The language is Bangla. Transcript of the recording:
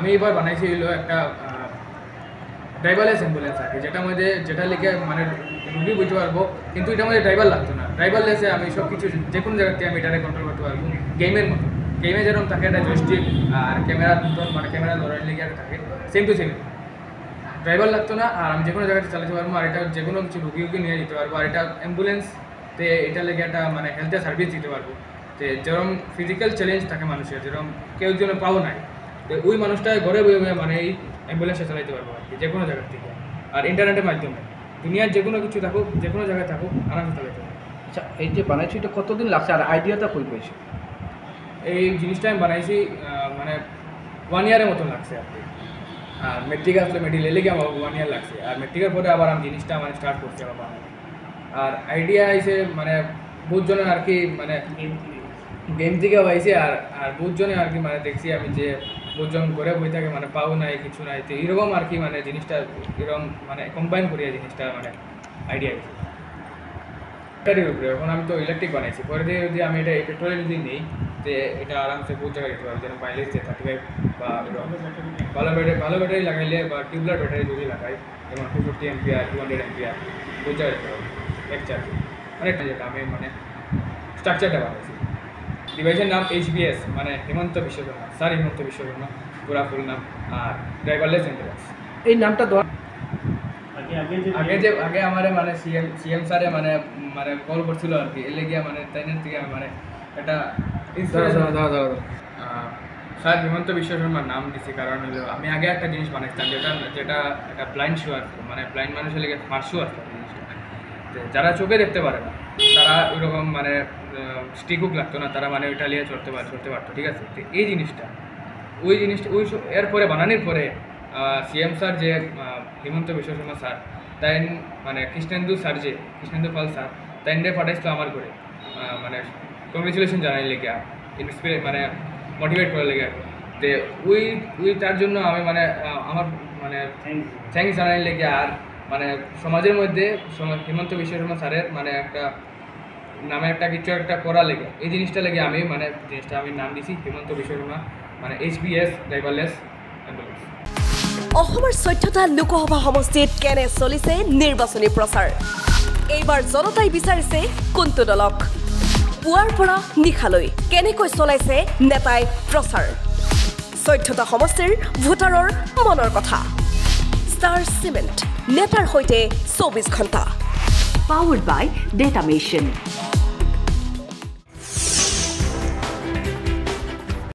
আমি এবার বানাইছি হলো একটা ড্রাইভারলেস অ্যাম্বুলেন্স আর কি, যেটা লিখে মানে রুগী বুঝতে পারবো, কিন্তু এটার মধ্যে ড্রাইভার লাগতো না। ড্রাইভারলেসে আমি সব কিছু যে কোনো জায়গা থেকে আমি এটাকে কন্ট্রোল করতে পারবো, গেমের মতো। গেমে যেরকম থাকে একটা জয়স্টিক আর ক্যামেরা, মানে ক্যামেরা ধরার লিগে থাকে, সেম টু সেম। ড্রাইভার লাগতো না, আর আমি যে কোনো জায়গাতে চালাতে পারবো, আর এটা যে কোনো কিছু রুগীকে নিয়ে যেতে পারবো। আর এটা অ্যাম্বুলেন্সতে এটা লেগে একটা মানে হেলথ সার্ভিস দিতে পারবো। যে যেরকম ফিজিক্যাল চ্যালেঞ্জ থাকে মানুষের, যেরকম কেউ জন্য পাও নাই, তো ওই মানুষটা ঘরে বয়ে মানে এই অ্যাম্বুলেন্সটা চালাইতে পারবো আর কি, যে কোনো জায়গা থেকে। আর ইন্টারনেটের মাধ্যমে দুনিয়ার যে কোনো কিছু থাকুক, যে কোনো জায়গায় থাকুক, আরামসে চালাইতে পারবো। আচ্ছা, এই যে বানাইছি এটা কতদিন লাগছে আর আইডিয়াটা কই পেয়েছি? এই জিনিসটা আমি বানাইছি মানে 1 ইয়ারের মতো লাগছে আর কি। আর মেট্রিক আসলে মেট্রিক লেলে গিয়ে আমার 1 ইয়ার লাগছে। আর মেট্রিকের পরে আবার আমি জিনিসটা মানে স্টার্ট করছি আবার বানানো। আর আইডিয়া আইসে মানে বহুতজনের আর কি, মানে গেম থেকে আইসে। আর বহুতজনে আর কি মানে দেখছি আমি যে বহুতজন ঘরে বই থাকে, মানে পাও নাই, কিছু নাই, তো এরকম আর কি মানে জিনিসটা এরকম মানে কম্বাইন করিয়া জিনিসটা মানে আইডিয়া আইসে ব্যাটারির উপরে। এখন আমি তো ইলেকট্রিক বানাইছি, পরে দিয়ে যদি আমি এটা পেট্রোলে যদি নেই, যে এটা আরামসে বহু জায়গায় যেতে পারবো, যেন মাইলেজ 35 বা ভালো ব্যাটারি লাগাইলে, বা টিউবলার ব্যাটারি যদি লাগাই, যেমন 250 এমপিআর 200 এমপিআর, বহু জায়গায় যেতে পারবো এক চার্জে। অনেকটা যেটা আমি মানে স্ট্রাকচারটা বানাইছি। ডিভাইসের নাম HBS, মানে হিমন্ত বিশ্ব শর্মা, স্যার হিমন্ত বিশ্ব শর্মা পুরা ফুল নাম। আর ড্রাইভারলেস অ্যাম্বুলেন্স এই নামটা দেওয়া আগে আমার মানে সিএম স্যারে মানে কল করছিল আর কি, এলে গিয়া মানে তাইনের থেকে মানে একটা স্যার হিমন্ত বিশ্ব শর্মার নাম দিছি। কারণ হলো আমি আগে একটা জিনিস বানাইছিলাম, যেটা একটা ব্লাইন্ড শো আর কি, মানে ব্লাইন্ড মানুষের লেগে স্মার্ট শো আসতো জিনিসটা। যারা চোখে দেখতে পারে না, তারা ওইরকম মানে স্টিকুক লাগতো না, তারা মানে ওইটা নিয়ে চলতে পারতো, ঠিক আছে। তো এই জিনিসটা ওই এরপরে বানানোর পরে সিএম স্যার যে হিমন্ত বিশ্ব শর্মা স্যার, তাই মানে কৃষ্ণেন্দু পাল স্যার, তাই পাঠাইছিল আমার করে, মানে কংগ্রেচুলেশন জানাই লেগে, ইন্সপিরেট মানে মোটিভেট করার লেগে। তো ওই তার জন্য আমি মানে আমার মানে থ্যাংকস জানাই লেগে। আর মানে সমাজের মধ্যে হিমন্ত বিশ্ব শর্মা স্যারের মানে একটা নামে একটা কিছু একটা করা লেগে, এই জিনিসটা লেগে আমি মানে জিনিসটা আমি নাম দিছি হিমন্ত বিশ্ব শর্মা, মানে HBS ড্রাইভারলেস অ্যাম্বুলেন্স। অসমৰ 14টা লোকসভা সমষ্টিত কেনে চলিছে নিৰ্বাচনী প্ৰচাৰ? এইবাৰ জনতাই বিচাৰিছে কোনটো দলক? পুৱাৰ পৰা নিশালৈ কেনেকৈ চলাইছে নেতাই প্ৰচাৰ? 14টা সমষ্টিৰ ভোটাৰৰ মনৰ কথা। ষ্টাৰ চিমেণ্ট, নেতাৰ সৈতে 24 ঘণ্টা। Powered by Data Mission.